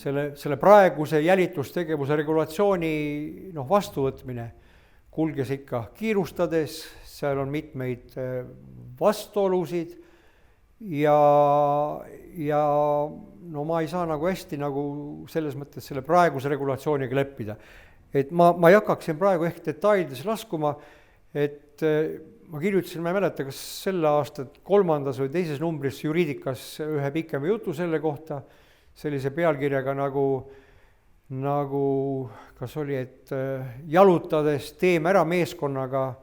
selle praeguse jälitustegevuse regulatsiooni vastuvõtmine kulges ikka kiirustades, seal on mitmeid vastuolusid ja no ma ei saa nagu hästi nagu selles mõttes selle praeguse regulatsiooniga leppida. Et ma ei hakkaks siin praegu ehk detailides laskuma, et ma kirjutasin, ma ei mäleta, kas selle aasta 3. või 2. numbris juriidikas ühe pikema jutu selle kohta, sellise pealkirjaga nagu kas oli, et jalutades teeme ära meeskonnaga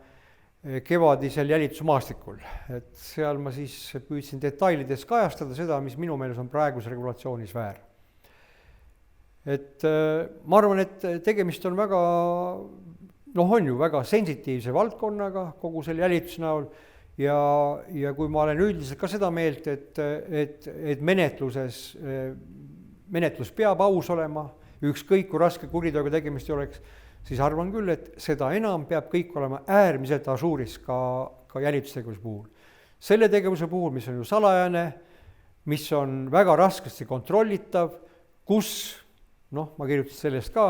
kevadisel jälitusmaastikul. Et seal ma siis püüdsin detailides kajastada seda, mis minu meeles on praeguse regulatsioonis väär. Et ma arvan, et tegemist on väga, on ju väga sensitiivse valdkonnaga kogu selle jälituse näol ja kui ma olen üldiselt ka seda meelt, et menetlus peab aus olema, ükskõik kui raske kuriteoga tegemist ei oleks, siis arvan küll, et seda enam peab kõik olema äärmiselt asuuris ka jälitustegevuse puhul. Selle tegevuse puhul, mis on ju salajane, mis on väga raskesti kontrollitav, kus, ma kirjutasin sellest ka,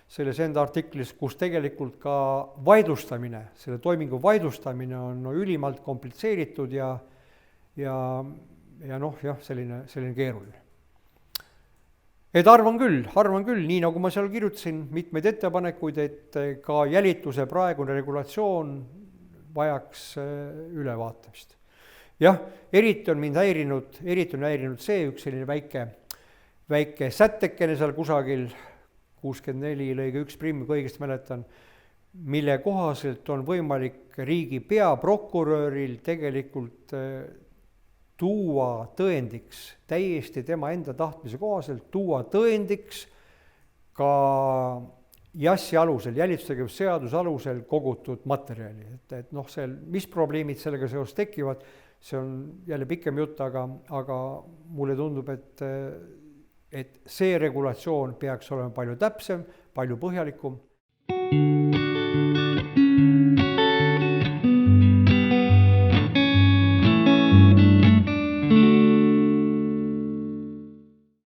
selles enda artiklis, kus tegelikult ka vaidlustamine, selle toimingu vaidlustamine on ülimalt komplitseeritud ja selline keeruline. Et arvan küll, nii nagu ma seal kirjutasin mitmeid ettepanekuid, et ka jälituse praegune regulatsioon vajaks ülevaatamist. Jah, eriti on häirinud see üks selline väike sättekene seal kusagil 64 lõige 1 prim, kui õigesti mäletan, mille kohaselt on võimalik riigi peaprokuröril tegelikult tuua tõendiks, täiesti tema enda tahtmise kohaselt, tuua tõendiks ka JAS-i alusel, jälitustegevuse seaduse alusel kogutud materjali. Mis probleemid sellega seoses tekivad, see on jälle pikem jutt, aga mulle tundub, et see regulatsioon peaks olema palju täpsem, palju põhjalikum